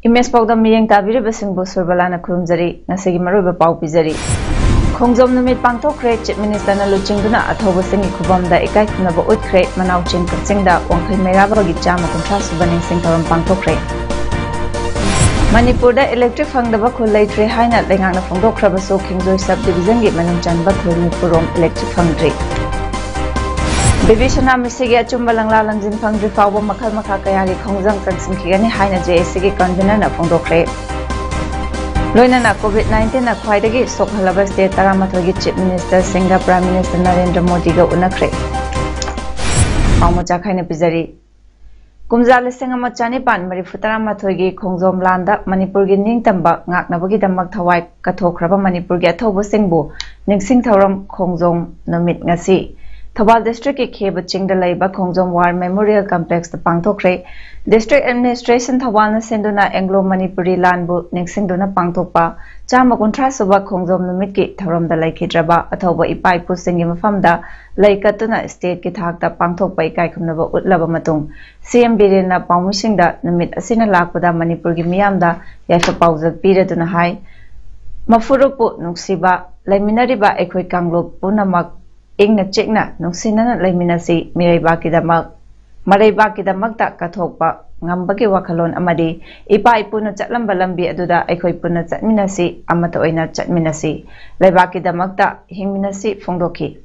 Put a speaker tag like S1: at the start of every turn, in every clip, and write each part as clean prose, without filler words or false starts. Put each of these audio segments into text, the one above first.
S1: Imes Pogdam Miyang Tabiri Basingbo Surbalana Kurumzari, Nasigi Maruba Pau Pizari. Kongzom Numit Pangtokre, Chief Minister Naluchinguna, Atoba Singi Kubamda, Ekai Kunaba Utkre, Manau Chin Katsingda, Wangkai Meraba Gijama Contrast Baning Singtaram Pangtokre. Manipur electric Fangdaba Kulaitre Haina, Langana Fongokrabaso, Kingjoy Subdivision, Manunchan Bakuri Purom Electric Fangdri. Bibishana Misigi Chumbalangla Lanzin Fangdri Fawa Makal Makakayari Kongzang Kansinkiani Haina JSG convener na Fongdokre. Loinana COVID-19 na Kwaidagi Sokhalaba State Taramatogi Chief Minister Singa Prime Minister Narendra Modi ga unakre. Pamocha Kaina Pizari. Kumzali Singama Chanipan Marifutaramatogi Kongzom Landa Manipurgi Ningtamba Ngaknabagi Damak Tawai Katokraba Manipurgi Atoba Singbu Ningsing Tauram Kongzom Namit Ngasi. Thawal District ke Kheba Chingda Laiba Kongzom War Memorial Complex the Pangtokre District Administration Thawal na Senduna Anglo Manipuri Landbu Ningsingduna Pangtokpa Chama Kuntra Suba Kongzom Numit ki Tharam da Laikidraba Athoba Ipai Pusingi Mafamda Laikatuna State ki Thakta Pangtokpa Ikai Kumnaba Utlaba Matung CM Birina Pamusingda Numit Asina Lakpada Manipur ki Miyamda Yaifa Pauzak Piraduna Hai Mafurupu Nuksiba Laiminariba Ekoi Kanglo Punamak Ingna Chekna, Nuxina Laminasi, Mirabaki the Magda Katokpa, Nambaki Wakalon Amadi, Ipai Puna Chatlambalambi Aduda, Ekoi Puna Chatminasi, Amatoina Chatminasi, Labaki the Magda, Himinasi, Fondoki.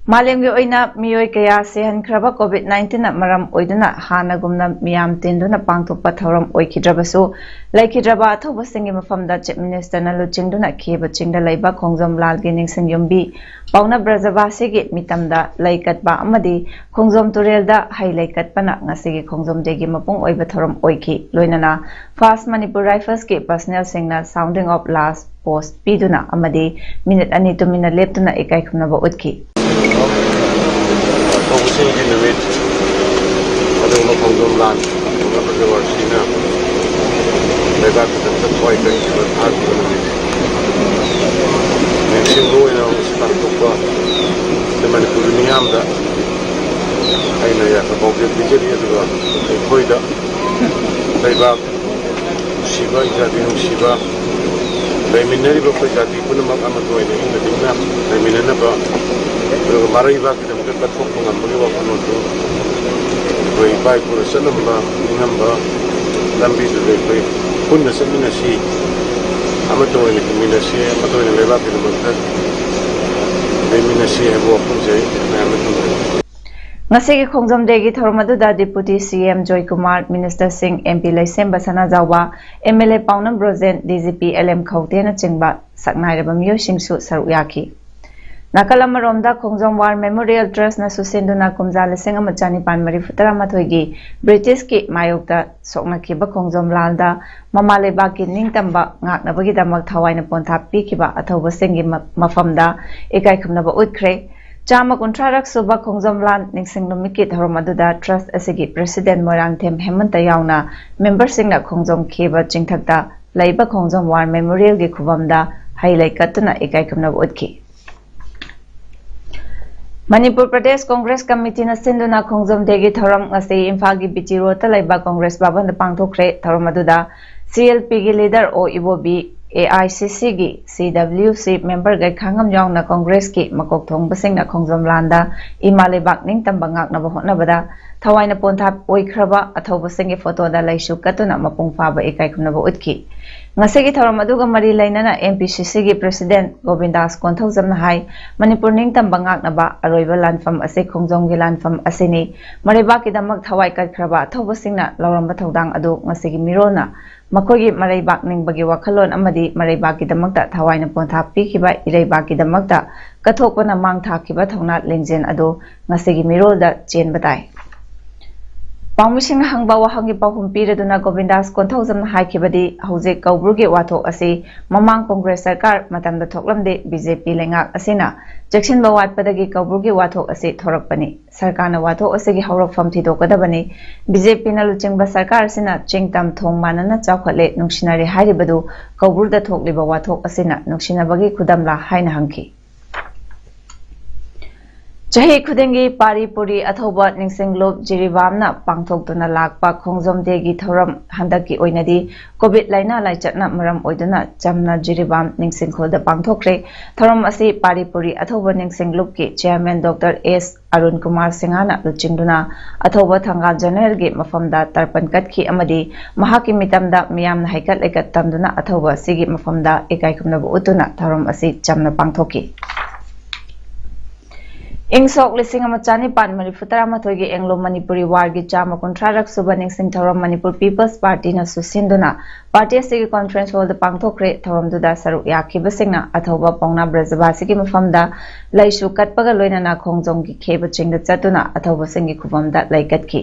S1: Malemgi Oina, Mioi Kaya, Sehan Kraba COVID-19 at Maram Oiduna, Hana Gumna Miam Tinduna Pangto Pataram Oikidrabasu, Laikidraba, Toba Singing from the Chief Minister Naluchingduna, Kiba Chingda Laiba, Kongzom Lal Ginning Yumbi, Pauna Brazavasigi, Mitamda, Laikat Ba Amadi, Kongzom Turelda, Hai Laikat Pana, Nasigi Kongzom Degi Mapung Oibataram Oiki, Loinana, Fast Manipur Rifles Ki Personnel Signal sounding of last post Piduna Amadi, Minute Ani to Mina Leptuna Ekai Kunaba Utki.
S2: Focusing in the mid, I don't know from the land, whatever they were seen now. They got the toy thing, but hard to do it. And she go in on the start of the Manipuri Niamda. I know you have about the Vijay as well. They Koida, they got Shiva, Jadin Shiva. They mean never for Jadi Punamak Amato in the Dina, they mean never. Maraiba kita mungkin platform pengambil waktu itu, baik perusahaan nambah lambi dari pun nasi amat tu ini nasi amat tu ini lewat itu mungkin ini nasi yang pun jadi amat tu.
S1: Ngasigi Kongzom Degi Thormadu da Deputy CM Joy Kumar, Minister Singh MP Laisem Basana Jawa, MLA Paunam Brozen, DGP LM Khautena Chingba, Saknai Rabamyo Shingsu Saruyaki. Nakalamaromda Kongzom War Memorial Trust na Susenduna Kumzala Singa Machani Pan Marifutara Mathoigi, British ki Mayokta Sokna Kiba Kongzom Lalda, Mamale Baki Ningtamba, Naknabagi Damak Tawai na Ponta Pikiba, Atoba Singi Mafamda, Ekai Kumnaba Utkre, Chama Contrarak Suba Kongzom Lan, Ningsing Numikit Horomaduda Trust Asigi President Morang Tem Hemanta Yauna, Member Singna Kongzom Kiba Jingtakta, Laiba Kongzom War Memorial Gi Kubamda, Hailai Katuna Ekai Kumnaba Utki. Manipur Pradesh Congress Committee na Sinduna Kongzom Degi Thoram ngasi Imphagi Bichiro Talaiba Congress Baban the Pangtokre Thoramaduda CLP gi leader o Ibobi AICC gi CWC member gai khangam yaung na Congress ki makok thong basing na Kongzom Landa Imale Bakning tambangak na bahot na bada thawai na ponta oikraba athoba singi photo da laisu katuna mapung faba ekai kumna ba utki Ngasigi Thoram aduga mari lainana MPCC gi President Govindas Konthojam na hai Manipur ning tambangak na ba aroiba lanfam ase Kongzom gi lanfam asini mariba ki damak thawai kat khraba thoba singna lawramba thodang adu ngasigi mirona makogi maraiba ning bagi wakhalon amadi maraiba ki damakta thawai na pontha pikiba iraiba ki damakta kathokpa na mang thakiba thongna lengjen adu ngasigi mirolda chen batai Pamushing hangba wahangi pahum piraduna Govindas Konthozam haikibadi hauze Kauburgi wathok asi Mamang Congress Sarkar matamda thoklamde BJP lengak asina Jackson Bawat padagi Kauburgi wathok asi thorakpani Sarkarna wathok asigi hawrakfam thidokadabani BJP na luchingba Sarkar asina chingtam thong manana chawkhatle nungsinari hairibadu Kauburda thokliba wathok asina nungsinabagi khudamla haina hangki Jahi Kudengi Pari Puri Athoba Ningsinglop Jiribamna Pangthokduna Lakpa Khongjom Degi Thoram Handaki Oinadi COVID Laina Laichatna Maram Oiduna Jamna Jiribam Ningsingkholda Pangthokre Thoram Asi Pari Puri Athoba Ningsinglop ki Chairman Dr. S. Arun Kumar Singhana Luchingduna Athoba Thanga General gi Mafamda Tarpan Katki Amadi Mahaki Mitamda Miyamna Haikat Lekat Tamduna Athoba Sigi Mafamda Ekaikumnabu Utuna Thoram Asi Jamna Pangthoki Ingsok lising amachani pan Marifutara mathogi Anglo Manipuri wargi chama contrarak subaning sing thoram Manipur People's Party na susinduna party asigi conference hall the pangthokre thoram duda saru yakhiba singna athoba pongna brajabasi gi mafamda laisu katpaga loinana khongjom gi kheba chingda chatuna athoba singi khubamda laikatki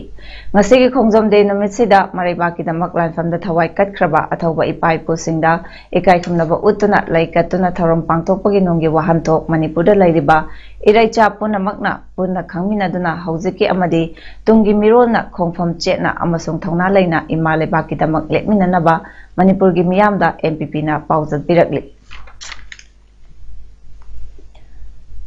S1: ngasigi khongjom de numit sida maribaki damak lanfamda thawai katkraba athoba ipai pusingda ekai khumnaba utuna laikatuna thoram pangthokpagi nongi wahanto Manipurda lairiba Iraicha Punamakna Puna Kangminaduna Hauziki Amadi Tungi Mirona Kongfam Chetna Amasung Thongna Laina Imale Baki Damak Lekminanaba Manipurgi Miyamda MPP na Pauzat Birakli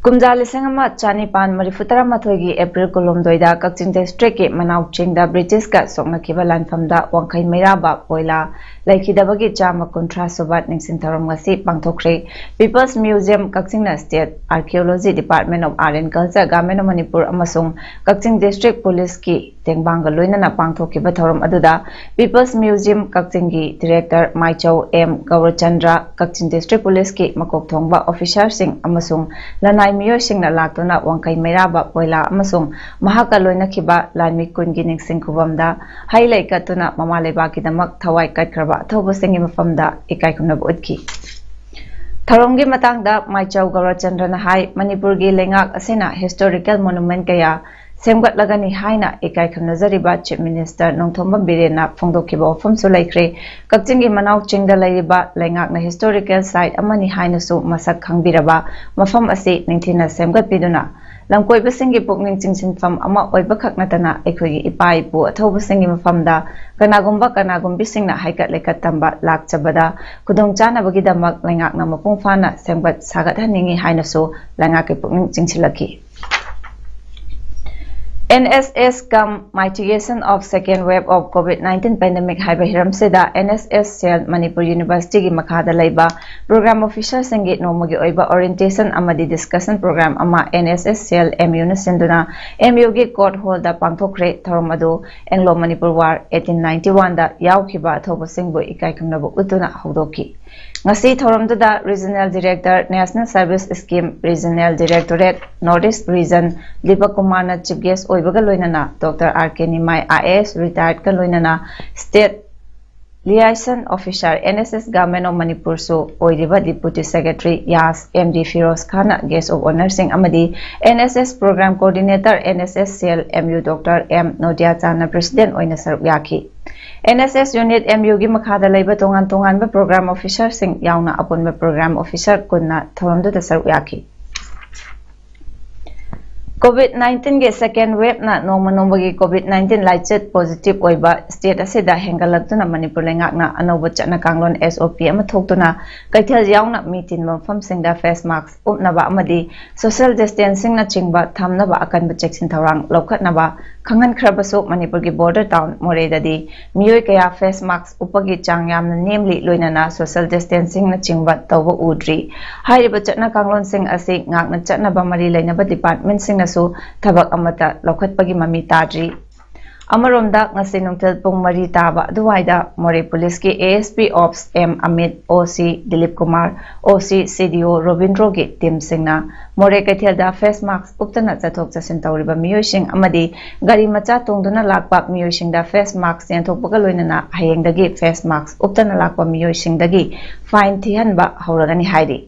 S1: Kumjali Singama Chani Pan Marifutara Mathogi April Kolomdoida Kakching District ke Manau Chingda British ka Sokna Kiba Lanfamda Wangkai Meraba Poila Laikidabagi Chama Kontra Sobat Ningsing Tharam ngasi pangthokre People's Museum Kakching State Archaeology Department of Art and Culture Government of Manipur amasung Kakching District Police ki Tengbanga loinana pangthokiba thoram aduda People's Museum Kakching gi Director Maichau M Gaurachandra Kakching District Police ki makok thongba officer sing amasung lanai miyo singna laktuna wangkai meraba poila amasung mahaka loina khiba lanmi kungi ningsing khubamda hailai katuna mamaleba kidamak thawai katkraba thobo singi mafamda ikai kunab utki Tharomgi matangda Maichau Gaurachandra hai Manipur gi lengak asena historical monument kaya Semgat lagani haina ekai khamnazariba Chief Minister Nongthomba Birena phongdokiba wafam su laikre Kakchinggi Manau Chingda lairiba lengakna historical site amani haina su masak khangbiraba mafam asi ningthina semgat piduna lamkoiba singi pukning chingsinfam ama oiba khaknatana ekhogi ipa ipu athoba singi mafamda kanagumbi singna haikat lekat tamba lakchabada kudongchana bagi damak lengakna mapung fana semgat sagat haningi haina su lengake pukning chingsilaki NSS come mitigation of second wave of COVID-19 pandemic haiba hiram seda NSS Cell Manipur University gi makhada laiba program officer singi nomagi oiba orientation amadi discussion program ama NSS Cell MU na sinduna MU gi court hall da pangthokre thoromadu Anglo Manipur War 1891 da yaukhiba thobo singbu ikai khumnabu utuna haudoki ngasi thoramduda Regional Director National Service Scheme Regional Directorate Northeast Region Deepak Kumar na Chief Guest oibaga loinana Dr. R.K. Nimai IAS retired ka loinana State Liaison Officer NSS Government of Manipur su oiriba Deputy Secretary Yas MD Firoz Khan Guest of Honor Singh amadi NSS Program Coordinator NSS Cell MU Dr. M Nodia Chana President oina saruk yaki NSS Unit MU gi makhada laiba tongan ba program officer sing yauna apunba program officer kunna thoramdu da saruk yaki COVID-19 ge second wave na nomagi COVID-19 laichet positive oiba state asida hengalakuna Manipur lengakna anoba chana kanglon SOP ama thoktuna kaithal yauna mitin mafam singda face mask upnaba amadi social distancing na chingba thamnaba akanba checksin thawrang lokhatnaba khangan khrabasu Manipur gi border town Moredadi miyoi kaya face mask upagi chang yamna namely loinana social distancing na chingba tawba udri hairiba chana kanglon sing asi ngakna chatnaba mari lainaba department sing na su tabak amata lokhatpagi mami tadri Amaromda ngasi nungtel pung mari taba duwaida More Police ki ASP Ops M Amit OC Dilip Kumar OC CDO Robindro gi team singna More kaithelda face mask uptana chathok chasin tawriba miyoising amadi gari macha tongduna lakpa miyoisingda face mask yenthokpaga loinana hayengdagi face mask uptana lakpa miyoisingdagi fine thihanba hauragani hairi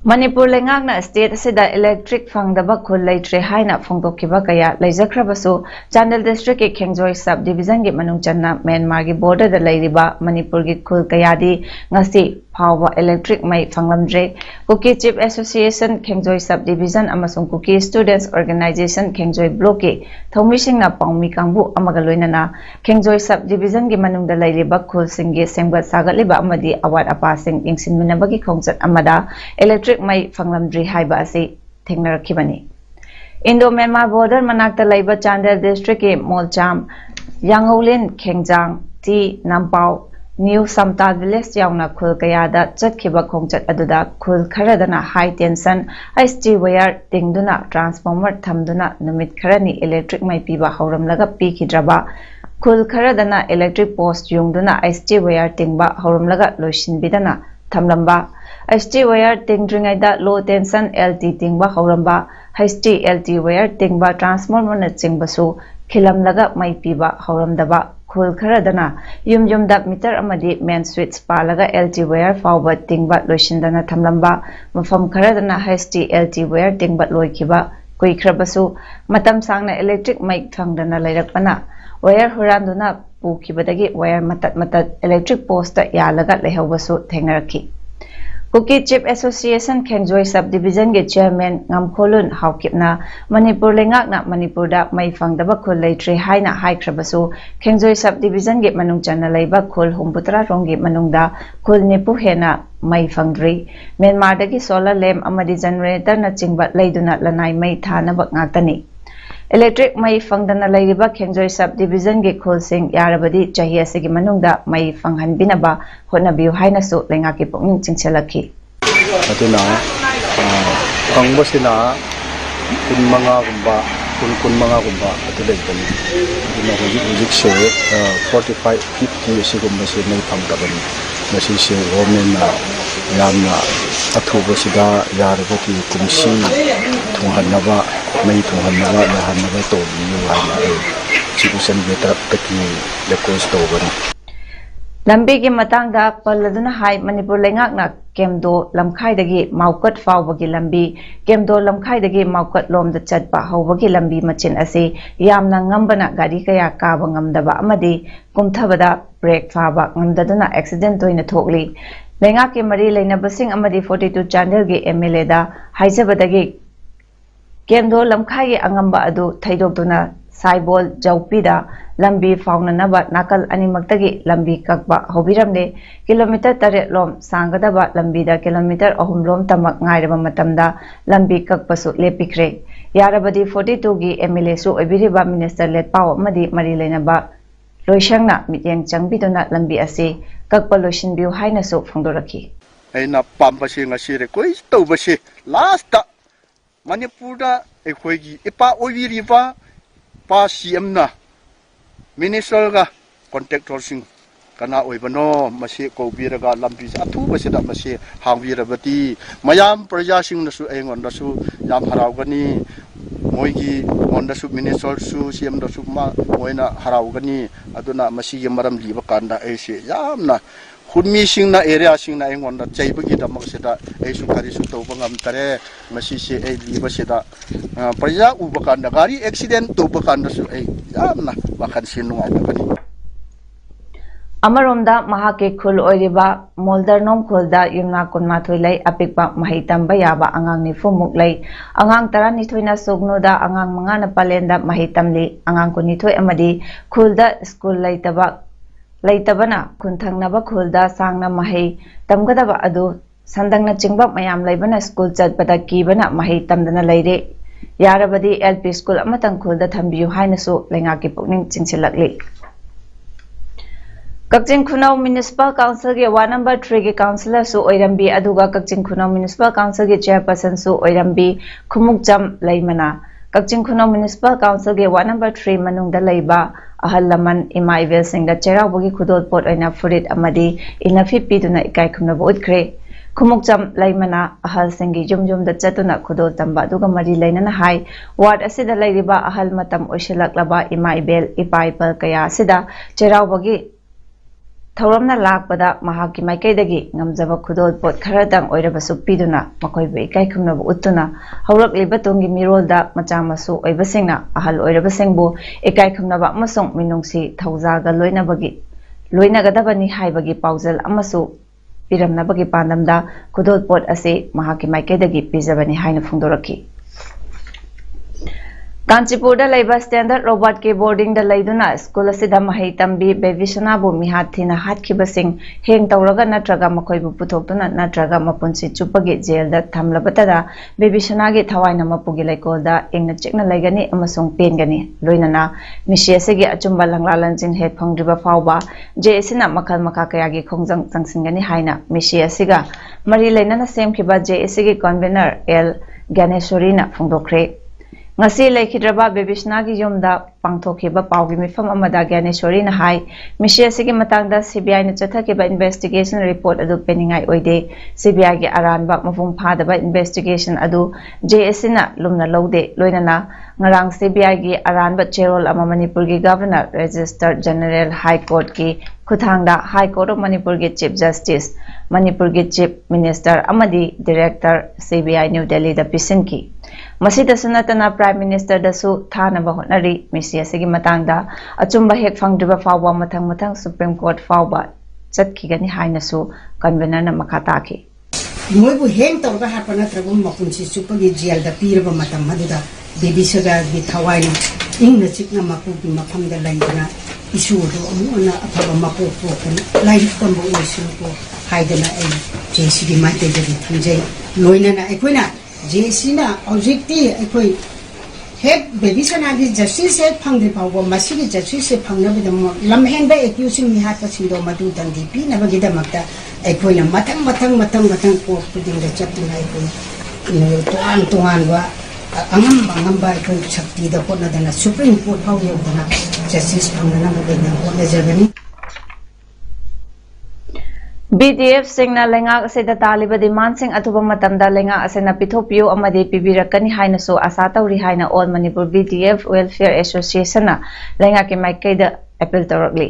S1: Manipur lengakna state asida electric fangdaba khul leitre haina phongdokkiba kaya leijakhrabasu Chandel district ki Khengjoi sub division gi manung channa Myanmar gi border da leiriba Manipur gi khul kayadi ngasi phawa electric mai phanglamdre Kuki Chief Association Khengjoi sub division amasung Kuki Students Organization Khengjoi block ki thomisingna pangmi kangbu amaga loinana Khengjoi sub division gi manung da leiriba khul singgi sengbat sagatliba amadi awat apa sing yengsinminabagi khongchat amada electric mai phanglamdri haiba asi thengnarakibani Indo Myanmar border manakta laiba Chandel district ki Molcham Yangaulin Khengjang T Nampau New Samta village yauna khul kayada chatkhiba khongchat aduda khul kharadana high tension IST wire tingduna transformer thamduna numit kharani electric mai piba hauramlaga pikhidraba khul kharadana electric post yungduna IST wire tingba hauramlaga loishinbidana thamlamba IST wire tingdringaida low tension LT tingba hauramba HT LT wire tingba transformer na chingbasu khilamlaga mai piba hauramdaba khul kharadana yumda meter amadi main switch palaga LT wire fawba tingba loishindana thamlamba mafam kharadana HT LT wire tingba loikhiba kuikhrabasu matam sangna electric mic thangdana leirakpana wire huranduna pukhibadagi wire matat electric post yalaga lehawbasu thengnarakhi Kuki Chief Association Khengjoi Subdivision ge Chairman Ngamkholun Haukipna Manipur lengakna Manipur da mai fangdaba khul leitre haina haikhrabasu Khengjoi Subdivision ge manung channa leiba khul humbutra rongi manungda khul nipu hena mai fangdri Myanmar dagi solar lamp amadi generator na chingba leiduna lanai mai thanaba ngaktani Electric mai fangdana leiriba Khengjoi Subdivision ge khulsing yarabadi chahi asigi manungda mai fanghanbinaba hotnabiu hainasu lengaki pokning chingchelakhi
S3: aduna fangbasina kunmanga gumba atulebani aduna hojik se 45 50 sigumba se nei phamtabani masi se government na yamna athubasida yarabati kumsi thunghanaba mai thunghanaba yahanaba to biu haina chibusan betra taki request tobani
S1: Lambi ki matangda paladuna hai Manipur lengakna Kemdo lamkhaidagi maukat fawbagi lambi Kemdo lamkhaidagi maukat lomda chatpa hawbagi lambi machin ase yamna ngambana gari kaya kaba ngamdaba amadi kumthabada break faba ngamdaduna accident toina thokli lengak ki mari leinabasing amadi 42 Chandel gi MLA da haijabadagi Kemdo lamkhai angamba adu thaidokduna Saibol Jaupida lambi faunanaba nakal animaktagi lambi kakba hobiramne kilometer 8 lom sangadaba lambida kilometer 3 lom tamak ngairaba matamda lambi kakpasu lepikre yarabadi 42 gi MLA su obiriba minister let paw amadi mari leinaba loishangna mityang changbiduna lambi ase kakpa loishinbiu hainasu phangdorakhi
S3: aina pambasi ngasi request tobasi last ta Manipurda ekhoigi ipa obiriba pa CM na minister ga contractor sing kana oibano masi ko biraga lambi athu basida masi hangwirabati mayam praja sing nasu engon dasu yam harawgani moigi ondasu minister su CM dasu ma moina harawgani aduna masi ge maram liba kanda ese yamna khunmi sing na area sing na engon da chaibagi da maksida esu kari su to bangam tare masi se e liba sida praja ubakanda gari accident to bakanda su e yamna bakan sinu ai bani
S1: Amaromda mahake khul oiriba moldarnom khulda yumna kunma thoilai apikpa mahitamba yaba angang ni fumuk lai angang tarani thoina sognoda angang mangana palenda mahitamli angang kuni thoi amadi khulda school laitabana kunthangnaba khulda sangna mahai tamgadaba adu sandangna chingba mayam laibana school chatpada kibana mahai tamdana laire yarabadi LP school amatang khulda thambiu hainasu lengaki pokning chingchilakli Kakching Khunau Municipal Council ge 1 number 3 ge councillor su oirambi aduga Kakching Khunau Municipal Council ge chairperson su oirambi Khumukjam Laimana Kakching Khunau Municipal Council ge 1 number 3 manungda leiba ahal laman ima ivel singda cheraubogi khudol pot oina furit amadi inafi piduna ikai khumnaba utkre Khumukjam Laimana ahal singi jumjum da chatuna khudol tamba aduga mari lainana hai ward asida leiriba ahal matam oishalaklaba ima ivel ipai pal kaya asida cheraubogi ꯊꯧꯔꯝꯅ ꯂꯥꯛꯄꯗ ꯃꯍꯥꯛꯀꯤ ꯃꯥꯏꯀꯩꯗꯒꯤ ꯉꯝꯖꯕ ꯈꯨꯗꯣꯜ ꯄꯣꯠ ꯈꯔꯗꯪ ꯑꯣꯏꯔꯕꯁꯨ ꯄꯤꯗꯨꯅ ꯃꯈꯣꯏꯕꯨ ꯏꯀꯥꯏ ꯈꯨꯝꯅꯕ ꯎꯠꯇꯨꯅ ꯍꯧꯔꯛꯂꯤꯕ ꯇꯨꯡꯒꯤ ꯃꯤꯔꯣꯜꯗ ꯃꯆꯥ ꯃꯁꯨ ꯑꯣꯏꯕꯁꯤꯡꯅ ꯑꯍꯜ ꯑꯣꯏꯔꯕꯁꯤꯡꯕꯨ ꯏꯀꯥꯏ ꯈꯨꯝꯅꯕ ꯑꯃꯁꯨꯡ ꯃꯤꯅꯨꯡꯁꯤ ꯊꯧꯖꯥꯜꯒ ꯂꯣꯏꯅꯒꯗꯕꯅꯤ ꯍꯥꯏꯕꯒꯤ ꯄꯥꯎꯖꯦꯜ ꯑꯃꯁꯨ ꯄꯤꯔꯝꯅꯕꯒꯤ ꯄꯥꯟꯗꯝꯗ ꯈꯨꯗꯣꯜ ꯄꯣꯠ ꯑꯁꯤ ꯃꯍꯥꯛꯀꯤ ꯃꯥꯏꯀꯩꯗꯒꯤ ꯄꯤꯖꯕꯅꯤ ꯍꯥꯏꯅ ꯐꯣꯡꯗꯣꯔꯛꯈꯤ꯫ ꯀꯥꯟꯆꯤꯄꯨꯔꯗ ꯂꯩꯕ ꯁ꯭ꯇꯦꯟꯗꯔꯗ ꯔꯣꯕꯥꯔꯠꯀꯤ ꯕꯣꯔꯗꯤꯡꯗ ꯂꯩꯗꯨꯅ ꯁ꯭ꯀꯨꯜ ꯑꯁꯤꯗ ꯃꯍꯩ ꯇꯝꯕꯤ ꯕꯦꯕꯤꯁꯅꯥꯕꯨ ꯃꯤꯍꯥꯠ ꯊꯤꯅ ꯍꯥꯠꯈꯤꯕꯁꯤꯡ ꯍꯦꯡ ꯇꯧꯔꯒ ꯅꯠꯇ꯭ꯔꯒ ꯃꯈꯣꯏꯕꯨ ꯄꯨꯊꯣꯛꯇꯨꯅ ꯅꯠꯇ꯭ꯔꯒ ꯃꯄꯨꯟꯁꯤ ꯆꯨꯞꯄꯒꯤ ꯖꯦꯜꯗ ꯊꯝꯂꯕꯇꯗ ꯕꯦꯕꯤꯁꯅꯥꯒꯤ ꯊꯋꯥꯏꯅ ꯃꯄꯨꯒꯤ ꯂꯩꯀꯣꯜꯗ ꯏꯪꯅ ꯆꯤꯛꯅ ꯂꯩꯒꯅꯤ ꯑꯃꯁꯨꯡ ꯄꯦꯟꯒꯅꯤ, ꯂꯣꯏꯅꯅ ꯃꯤꯁꯤ ꯑꯁꯤꯒꯤ ꯑꯆꯨꯝꯕ ꯂꯪꯂꯥ ꯂꯪꯖꯤꯟ ꯍꯦꯛ ꯐꯪꯗ꯭ꯔꯤꯕ ꯐꯥꯎꯕ ꯖꯦꯑꯦꯁꯤꯅ ꯃꯈꯜ ꯃꯈꯥ ꯀꯌꯥꯒꯤ ꯈꯣꯡꯖꯪ ꯆꯪꯁꯤꯟꯒꯅꯤ ꯍꯥꯏꯅ ꯃꯤꯁꯤ ꯑꯁꯤꯒ ꯃꯔꯤ ꯂꯩꯅꯅ ꯁꯦꯝꯈꯤꯕ ꯖꯦꯑꯦꯁꯤꯒꯤ ꯀꯟꯚꯦꯅꯔ ꯑꯦꯜ ꯒ꯭ꯌꯥꯅꯦꯁ꯭ꯋꯔꯤꯅ ꯐꯣꯡꯗꯣꯛꯈ꯭ꯔꯦ꯫ ꯉꯁꯤ ꯂꯩꯈꯤꯗ꯭ꯔꯕ ꯕꯦꯕꯤꯁꯅꯥꯒꯤ ꯌꯨꯝꯗ ꯄꯥꯡꯊꯣꯛꯈꯤꯕ ꯄꯥꯎꯒꯤ ꯃꯤꯐꯝ ꯑꯃꯗ ꯒ꯭ꯌꯥꯅꯦꯁ꯭ꯋꯔꯤꯅ ꯍꯥꯏ ꯃꯤꯁꯤ ꯑꯁꯤꯒꯤ ꯃꯇꯥꯡꯗ ꯁꯤꯕꯤꯑꯥꯏꯅ ꯆꯠꯊꯈꯤꯕ ꯏꯟꯚꯦꯁꯇꯤꯒꯦꯁꯟ ꯔꯤꯄꯣꯔꯠ ꯑꯗꯨ ꯄꯦꯟꯅꯤꯡꯉꯥꯏ ꯑꯣꯏꯗꯦ꯫ ꯁꯤꯕꯤꯑꯥꯏꯒꯤ ꯑꯔꯥꯟꯕ ꯃꯄꯨꯡ ꯐꯥꯗꯕ ꯏꯟꯚꯦꯁꯇꯤꯒꯦꯁꯟ ꯑꯗꯨ ꯖꯦꯑꯦꯁꯤꯅ ꯂꯨꯝꯅ ꯂꯧꯗꯦ, ꯂꯣꯏꯅꯅ ꯉꯔꯥꯡ ꯁꯤꯕꯤꯑꯥꯏꯒꯤ ꯑꯔꯥꯟꯕ ꯆꯦꯔꯣꯜ ꯑꯃ ꯃꯅꯤꯄꯨꯔꯒꯤ ꯒꯚꯔꯅꯔ, ꯔꯦꯖꯤꯁꯇ꯭ꯔꯥꯔ ꯖꯦꯅꯔꯦꯜ ꯍꯥꯏ ꯀꯣꯔꯠꯀꯤ ꯈꯨꯠꯊꯥꯡꯗ ꯍꯥꯏ ꯀꯣꯔꯠ ꯑꯣꯐ ꯃꯅꯤꯄꯨꯔꯒꯤ ꯆꯤꯐ ꯖꯁꯇꯤꯁ, ꯃꯅꯤꯄꯨꯔꯒꯤ ꯆꯤꯐ ꯃꯤꯅꯤꯁꯇꯔ ꯑꯃꯗꯤ ꯗꯤꯔꯦꯛꯇꯔ ꯁꯤꯕꯤꯑꯥꯏ ꯅ꯭ꯌꯨ ꯗꯦꯜꯂꯤꯗ ꯄꯤꯁꯤꯟꯈꯤ꯫ ꯃꯁꯤꯗꯁꯨ ꯅꯠꯇꯅ ꯄ꯭ꯔꯥꯏꯝ ꯃꯤꯅꯤꯁꯇꯔꯗꯁꯨ ꯊꯥꯅꯕ ꯍꯣꯠꯅꯔꯤ꯫ ꯃꯤꯁꯤ ꯑꯁꯤꯒꯤ ꯃꯇꯥꯡꯗ ꯑꯆꯨꯝꯕ ꯍꯦꯛ ꯐꯪꯗ꯭ꯔꯤꯕ ꯐꯥꯎꯕ ꯃꯊꯪ ꯃꯊꯪ ꯁꯨꯄ꯭ꯔꯤꯝ ꯀꯣꯔꯠ ꯐꯥꯎꯕ ꯆꯠꯈꯤꯒꯅꯤ ꯍꯥꯏꯅꯁꯨ ꯀꯟꯚꯦꯅꯔꯅ ꯃꯈꯥ ꯇꯥꯈꯤ꯫
S4: ꯃꯣꯏꯕꯨ ꯍꯦꯡ ꯇꯧꯔꯒ ꯍꯥꯠꯄ ꯅꯠꯇ꯭ꯔꯒ ꯃꯄꯨꯟꯁꯤ ꯆꯨꯞꯄꯒꯤ ꯖꯦꯜꯗ ꯄꯤꯔꯕ ꯃꯇꯝ ꯑꯗꯨꯗ ꯕꯦꯕꯤꯁꯅꯥꯒꯤ ꯊꯋꯥꯏꯅ ꯏꯪꯅ ꯆꯤꯛꯅ ꯃꯄꯨꯒꯤ ꯃꯐꯝꯗ ꯂꯩꯗꯨꯅ ꯏꯁꯨꯗꯨ ꯑꯃꯨꯛ ꯍꯟꯅ ꯑꯐꯕ ꯃꯄꯣꯛ ꯄꯣꯛꯇꯨꯅ ꯂꯥꯏꯔꯤꯛ ꯇꯝꯕ ꯑꯣꯏꯁꯅꯨꯀꯣ ꯍꯥꯏꯗꯅ ꯑꯩ ꯖꯦꯑꯦꯁꯤꯒꯤ ꯃꯥꯏꯀꯩꯗꯒꯤ ꯊꯝꯖꯩ꯫ ꯂꯣꯏꯅꯅ ꯑꯩꯈꯣꯏꯅ ꯖꯦꯑꯦꯁꯤꯅ ꯍꯧꯖꯤꯛꯇꯤ ꯑꯩꯈꯣꯏ ꯍꯦꯛ ꯕꯦꯕꯤꯁꯅꯥꯒꯤ ꯖꯁꯇꯤꯁ ꯍꯦꯛ ꯐꯪꯗ꯭ꯔꯤ ꯐꯥꯎꯕ ꯃꯁꯤꯒꯤ ꯖꯁꯇꯤꯁꯁꯦ ꯐꯪꯅꯕꯒꯤꯗꯃꯛ ꯂꯝꯍꯦꯟꯕ ꯑꯦꯀ꯭ꯌꯨꯁꯤꯡ ꯃꯤꯍꯥꯠꯄꯁꯤꯡꯗꯣ ꯃꯗꯨ ꯗꯟꯗꯤ ꯄꯤꯅꯕꯒꯤꯗꯃꯛꯇ ꯑꯩꯈꯣꯏꯅ ꯃꯊꯪ ꯀꯣꯔꯠ ꯈꯨꯗꯤꯡꯗ ꯆꯠꯇꯨꯅ ꯑꯩꯈꯣꯏ ꯇꯣꯉꯥꯟ ꯇꯣꯉꯥꯟꯕ ꯑꯉꯝꯕ ꯑꯩꯈꯣꯏ ꯁꯛꯇꯤꯗ ꯍꯣꯠꯅꯗꯅ ꯁꯨꯄ꯭ꯔꯤꯝ ꯀꯣꯔꯠ ꯐꯥꯎ ꯌꯧꯗꯅ ꯖꯁꯇꯤꯁ ꯐꯪꯅꯅꯕ ꯍꯣꯠꯅꯖꯒꯅꯤ꯫
S1: BDF-ꯁꯤꯡꯅ ꯂꯩꯉꯥꯛ ꯑꯁꯤꯗ ꯇꯥꯜꯂꯤꯕ ꯗꯤꯃꯥꯟꯗꯁꯤꯡ ꯑꯊꯨꯕ ꯃꯇꯝꯗ ꯂꯩꯉꯥꯛ ꯑꯁꯤꯅ ꯄꯤꯊꯣꯛꯄꯤꯌꯨ ꯑꯃꯗꯤ ꯄꯤꯕꯤꯔꯛꯀꯅꯤ ꯍꯥꯏꯅꯁꯨ ꯑꯥꯁꯥ ꯇꯧꯔꯤ ꯍꯥꯏꯅ ꯑꯣꯜ ꯃꯅꯤꯄꯨꯔ BDF ꯋꯦꯜꯐꯤꯌꯔ ꯑꯦꯁꯣꯁꯤꯌꯦꯁꯟꯅ ꯂꯩꯉꯥꯛꯀꯤ ꯃꯥꯏꯀꯩꯗ ꯑꯄꯤꯜ ꯇꯧꯔꯛꯂꯤ꯫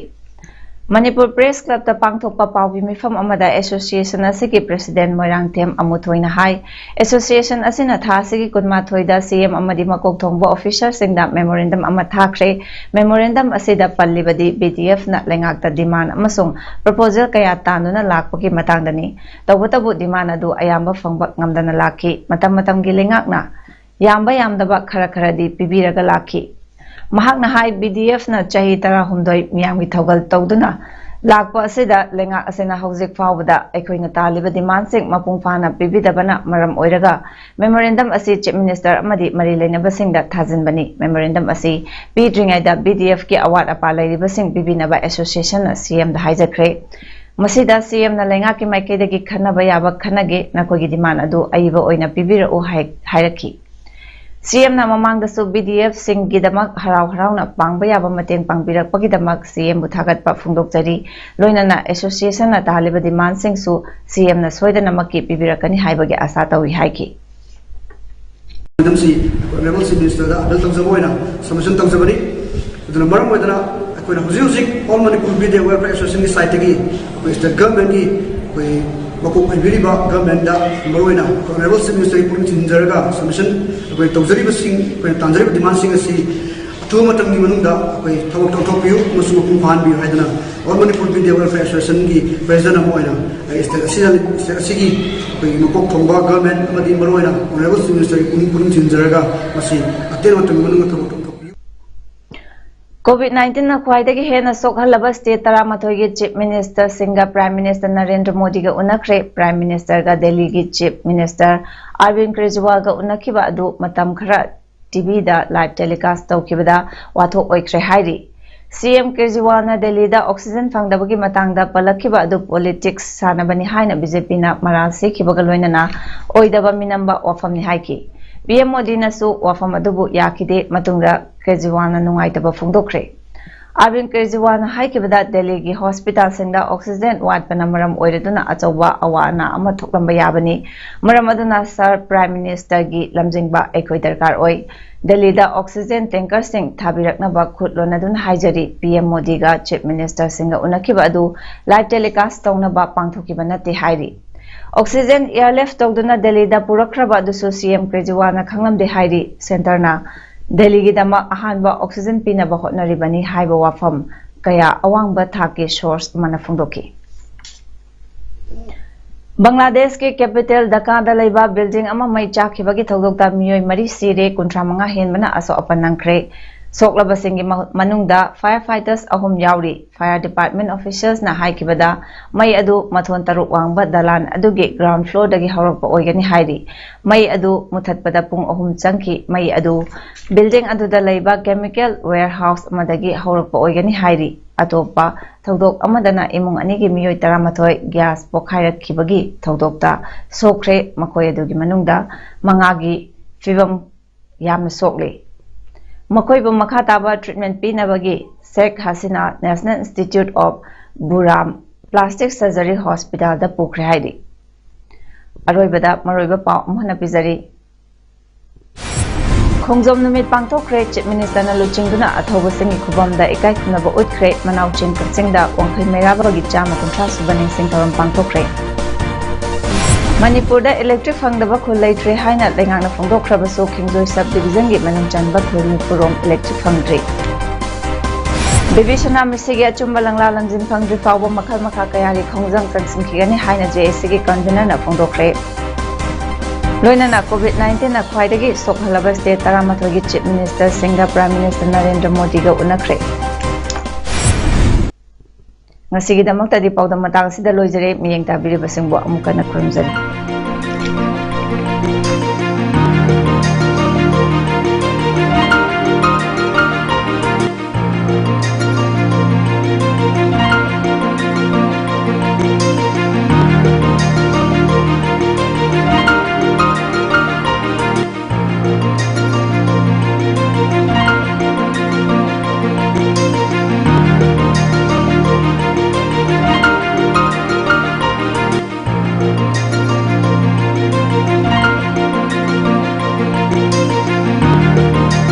S1: ꯃꯅꯤꯄꯨꯔ ꯄ꯭ꯔꯦꯁ ꯀ꯭ꯂꯕꯇ ꯄꯥꯡꯊꯣꯛꯄ ꯄꯥꯎꯒꯤ ꯃꯤꯐꯝ ꯑꯃꯗ ꯑꯦꯁꯣꯁꯤꯌꯦꯁꯟ ꯑꯁꯤꯒꯤ ꯄ꯭ꯔꯦꯁꯤꯗꯦꯟꯠ ꯃꯣꯏꯔꯥꯡꯊꯦꯝ ꯑꯃꯨꯊꯣꯏꯅ ꯍꯥꯏ ꯑꯦꯁꯣꯁꯤꯌꯦꯁꯟ ꯑꯁꯤꯅ ꯊꯥ ꯑꯁꯤꯒꯤ 22ꯗ CM ꯑꯃꯗꯤ ꯃꯀꯣꯛ ꯊꯣꯡꯕ ꯑꯣꯐꯤꯁꯥꯔꯁꯤꯡꯗ ꯃꯦꯃꯣꯔꯦꯟꯗꯝ ꯑꯃ ꯊꯥꯈ꯭ꯔꯦ꯫ ꯃꯦꯃꯣꯔꯦꯟꯗꯝ ꯑꯁꯤꯗ ꯄꯜꯂꯤꯕꯗꯤ BDFꯅ ꯂꯩꯉꯥꯛꯇ ꯗꯤꯃꯥꯟꯗ ꯑꯃꯁꯨꯡ ꯄ꯭ꯔꯄꯣꯖꯦꯜ ꯀꯌꯥ ꯇꯥꯟꯗꯨꯅ ꯂꯥꯛꯄꯒꯤ ꯃꯇꯥꯡꯗꯅꯤ꯫ ꯇꯧꯕꯇꯕꯨ ꯗꯤꯃꯥꯟꯗ ꯑꯗꯨ ꯑꯌꯥꯝꯕ ꯐꯪꯕ ꯉꯝꯗꯅ ꯂꯥꯛꯈꯤ꯫ ꯃꯇꯝꯒꯤ ꯂꯩꯉꯥꯛꯅ ꯌꯥꯝꯕ ꯌꯥꯝꯗꯕ ꯈꯔꯗꯤ ꯄꯤꯕꯤꯔꯒ ꯂꯥꯛꯈꯤ꯫ ꯃꯍꯥꯛꯅ ꯍꯥꯏ BDFꯅ ꯆꯍꯤ 12 ꯃꯤꯌꯥꯝꯒꯤ ꯊꯧꯒꯜ ꯇꯧꯗꯨꯅ ꯂꯥꯛꯄ ꯑꯁꯤꯗ ꯂꯩꯉꯥꯛ ꯑꯁꯤꯅ ꯍꯧꯖꯤꯛ ꯐꯥꯎꯕꯗ ꯑꯩꯈꯣꯏꯅ ꯇꯥꯜꯂꯤꯕ ꯗꯤꯃꯥꯟꯗꯁꯤꯡ ꯃꯄꯨꯡ ꯐꯥꯅ ꯄꯤꯕꯤꯗꯕꯅ ꯃꯔꯝ ꯑꯣꯏꯔꯒ ꯃꯦꯃꯣꯔꯦꯟꯗꯝ ꯑꯁꯤ ꯆꯤꯐ ꯃꯤꯅꯤꯁꯇꯔ ꯑꯃꯗꯤ ꯃꯔꯤ ꯂꯩꯅꯕꯁꯤꯡꯗ ꯊꯥꯖꯤꯟꯕꯅꯤ꯫ ꯃꯦꯃꯣꯔꯦꯟꯗꯝ ꯑꯁꯤ ꯄꯤꯗ꯭ꯔꯤꯉꯩꯗ BDFꯀꯤ ꯑꯋꯥꯠ ꯑꯄꯥ ꯂꯩꯔꯤꯕꯁꯤꯡ ꯄꯤꯕꯤꯅꯕ ꯑꯦꯁꯣꯁꯤꯌꯦꯁꯟꯅ CMꯗ ꯍꯥꯏꯖꯈ꯭ꯔꯦ꯫ ꯃꯁꯤꯗ CMꯅ ꯂꯩꯉꯥꯛꯀꯤ ꯃꯥꯏꯀꯩꯗꯒꯤ ꯈꯟꯅꯕ ꯌꯥꯕ ꯈꯟꯅꯒꯦ, ꯅꯈꯣꯏꯒꯤ ꯗꯤꯃꯥꯟꯗ ꯑꯗꯨ ꯑꯏꯕ ꯑꯣꯏꯅ ꯄꯤꯕꯤꯔꯛꯎ ꯍꯥꯏꯔꯛꯈꯤ꯫ CMꯅ ꯃꯃꯥꯡꯗꯁꯨ BDF-ꯁꯤꯡꯒꯤꯗꯃꯛ ꯍꯔꯥꯎꯅ ꯄꯥꯡꯕ ꯌꯥꯕ ꯃꯇꯦꯡ ꯄꯥꯡꯕꯤꯔꯛꯄꯒꯤꯗꯃꯛ CMꯕꯨ ꯊꯥꯒꯠꯄ ꯐꯣꯡꯗꯣꯛꯆꯔꯤ꯫ ꯂꯣꯏꯅꯅ ꯑꯦꯁꯣꯁꯤꯌꯦꯁꯟꯅ ꯇꯥꯜꯂꯤꯕ ꯗꯤꯃꯥꯟꯗꯁꯤꯡꯁꯨ CMꯅ ꯁꯣꯏꯗꯅꯃꯛꯀꯤ ꯄꯤꯕꯤꯔꯛꯀꯅꯤ ꯍꯥꯏꯕꯒꯤ ꯑꯥꯁꯥ ꯇꯧꯏ ꯍꯥꯏꯈꯤ꯫
S5: ꯆꯤꯐ ꯃꯤꯅꯤꯁꯇꯔꯗ ꯑꯄꯤꯜ ꯇꯧꯖꯕ ꯑꯣꯏꯅ ꯁꯕꯃꯤꯁꯟ ꯇꯧꯖꯕꯅꯤ꯫ ꯑꯗꯨꯅ ꯃꯔꯝ ꯑꯣꯏꯗꯅ ꯑꯩꯈꯣꯏꯅ ꯍꯧꯖꯤꯛ ꯑꯣꯜ ꯃꯅꯤꯄꯨꯔ BDF ꯋꯦꯜꯐꯤꯌꯔ ꯑꯦꯁꯣꯁꯤꯌꯦꯁꯟꯒꯤ ꯁꯥꯏꯠꯇꯒꯤ ꯑꯩꯈꯣꯏ ꯁ꯭ꯇꯦꯠ ꯒꯚꯔꯟꯃꯦꯟꯠꯀꯤ ꯑꯩꯈꯣꯏ ꯃꯀꯣꯛ ꯑꯣꯏꯕꯤꯔꯤꯕ ꯒꯚꯔꯟꯃꯦꯟꯠꯗ ꯃꯔꯨꯑꯣꯏꯅ ꯑꯣꯅꯔꯦꯕꯜ ꯆꯤꯐ ꯃꯤꯅꯤꯁꯇꯔꯒꯤ ꯄꯨꯛꯅꯤꯡ ꯆꯤꯡꯁꯤꯟꯖꯔꯒ ꯁꯕꯃꯤꯁꯟ ꯑꯩꯈꯣꯏ ꯇꯧꯖꯔꯤꯕꯁꯤꯡ ꯑꯩꯈꯣꯏꯅ ꯇꯥꯟꯖꯔꯤꯕ ꯗꯤꯃꯥꯟꯗꯁꯤꯡ ꯑꯁꯤ ꯑꯊꯨꯕ ꯃꯇꯝꯒꯤ ꯃꯅꯨꯡꯗ ꯑꯩꯈꯣꯏ ꯊꯕꯛ ꯇꯧꯊꯣꯛꯄꯤꯌꯨ ꯑꯃꯁꯨꯡ ꯃꯄꯨꯡ ꯐꯥꯍꯟꯕꯤꯌꯨ ꯍꯥꯏꯗꯅ ꯑꯣꯜ ꯃꯅꯤꯄꯨꯔ BDF ꯋꯦꯜꯐꯤꯌꯔ ꯑꯦꯁꯣꯁꯤꯌꯦꯁꯟꯒꯤ ꯄ꯭ꯔꯦꯁꯤꯗꯦꯟꯠ ꯑꯃ ꯑꯣꯏꯅ ꯁ꯭ꯇꯦꯠ ꯑꯁꯤꯒꯤ ꯑꯩꯈꯣꯏꯒꯤ ꯃꯀꯣꯛ ꯊꯣꯡꯕ ꯒꯚꯔꯟꯃꯦꯟꯠ ꯑꯃꯗꯤ ꯃꯔꯨꯑꯣꯏꯅ ꯑꯣꯅꯔꯦꯕꯜ ꯆꯤꯐ ꯃꯤꯅꯤꯁꯇꯔꯒꯤ ꯄꯨꯛꯅꯤꯡ ꯆꯤꯡꯖꯔꯒ ꯃꯁꯤ ꯑꯇꯦꯟꯕ ꯃꯇꯝꯒꯤ ꯃꯅꯨꯡꯗ ꯊꯕꯛ ꯇꯧꯊꯣꯛꯄꯤꯌꯨ꯫
S1: COVID-19ꯅ ꯈ꯭ꯋꯥꯏꯗꯒꯤ ꯍꯦꯟꯅ ꯁꯣꯛꯍꯜꯂꯕ ꯁ꯭ꯇꯦꯠ 13ꯒꯤ ꯆꯤꯐ ꯃꯤꯅꯤꯁꯇꯔꯁꯤꯡꯒ ꯄ꯭ꯔꯥꯏꯝ ꯃꯤꯅꯤꯁꯇꯔ ꯅꯔꯦꯟꯗ꯭ꯔ ꯃꯣꯗꯤꯒ ꯎꯅꯈ꯭ꯔꯦ꯫ ꯄ꯭ꯔꯥꯏꯝ ꯃꯤꯅꯤꯁꯇꯔꯒ ꯗꯦꯜꯂꯤꯒꯤ ꯆꯤꯐ ꯃꯤꯅꯤꯁꯇꯔ ꯑꯔꯕꯤꯟꯗ ꯀꯦꯖꯔꯤꯋꯥꯜꯒ ꯎꯅꯈꯤꯕ ꯑꯗꯨ ꯃꯇꯝ ꯈꯔ TVꯗ ꯂꯥꯏꯚ ꯇꯦꯂꯤꯀꯥꯁꯠ ꯇꯧꯈꯤꯕꯗ ꯋꯥꯊꯣꯛ ꯑꯣꯏꯈ꯭ꯔꯦ ꯍꯥꯏꯔꯤ꯫ CM ꯀꯦꯖꯔꯤꯋꯥꯜꯅ ꯗꯦꯜꯂꯤꯗ ꯑꯣꯛꯁꯤꯖꯦꯟ ꯐꯪꯗꯕꯒꯤ ꯃꯇꯥꯡꯗ ꯄꯜꯂꯛꯈꯤꯕ ꯑꯗꯨ ꯄꯣꯂꯤꯇꯤꯛꯁ ꯁꯥꯟꯅꯕꯅꯤ ꯍꯥꯏꯅ BJPꯅ ꯃꯔꯥꯜ ꯁꯤꯈꯤꯕꯒ ꯂꯣꯏꯅꯅ ꯑꯣꯏꯗꯕ ꯃꯤꯅꯝꯕ ꯋꯥꯐꯝꯅꯤ ꯍꯥꯏꯈꯤ꯫ PM ꯃꯣꯗꯤꯅꯁꯨ ꯋꯥꯐꯝ ꯑꯗꯨꯕꯨ ꯌꯥꯈꯤꯗꯦ꯫ ꯃꯇꯨꯡꯗ ꯀꯦꯖꯔꯤꯋꯥꯜꯅ ꯅꯨꯡꯉꯥꯏꯇꯕ ꯐꯣꯡꯗꯣꯛꯈ꯭ꯔꯦ꯫ Arvind Kejriwalna haikibada Delhi hospital singda oxygen watpana maram oiraduna achauba awana ama thoklamba yabani maram aduna sir prime minister gi lamjingba ekoi darkar oi Delhi da oxygen tanker sing thabiraknaba khutlonaduna haijari PM Modi ga chief minister singa unakiba adu live telecast tawnaba pangthokiba nate hairi oxygen airlift tawduna Delhi da purakraba adusu CM Kejriwalna khanglamde hairi center na Delhi gi dama ahanba oxygen pinaba hotnaribani haiba wafam kaya awangba thaki source mana phungdoki Bangladesh ke capital Dhaka da laiba building ama mai chakhibagi thodokta miyoi mari sire 35 henbana aso apanangkre soklaba singi manungda firefighters ahum yauri fire department officials na haikibada mai adu mathon taruk wangba dalan adugi ground floor dagi hawrakpa oigani hairi mai adu muthatpada pung ahum changki mai adu building adu da laiba chemical warehouse amadagi hawrakpa oigani hairi atopa thodok amadana imung anigi miyoi 13 gas pokhairat khibagi thodokta sokre makoi adugi manungda mangagi fibam yamna sokle Makoibu Makataba treatment pinabagi Sheikh Hasina National Institute of Buram Plastic Surgery Hospital da pukre haidi. Aroibada maroiba pau amhana pizari. Khongjom numit pangthokre Chief Minister na luchingduna athoba singi khubam da ikai khunaba utkre manau chin katsingda wangkhai merabagi chama kunthra subaning singtharam pangthokre. Manipur da electric fangdaba khulai tre haina lengangna phongdokhraba so khingzoi sub division gi manung chanba khulni purom electric fangdri Bibishana misigi achumba langla langjin fangdri fawba makhal makha kayari khongjang kansim khigani haina JSC gi convener na phongdokre Loina na COVID-19 na khwaidagi sokhalaba state 13 gi chief minister Singha Prime Minister Narendra Modi ga unakre Ngasigi damak tadi pawda matang sida loijare miyeng tabiri basingbo amukana kurumjari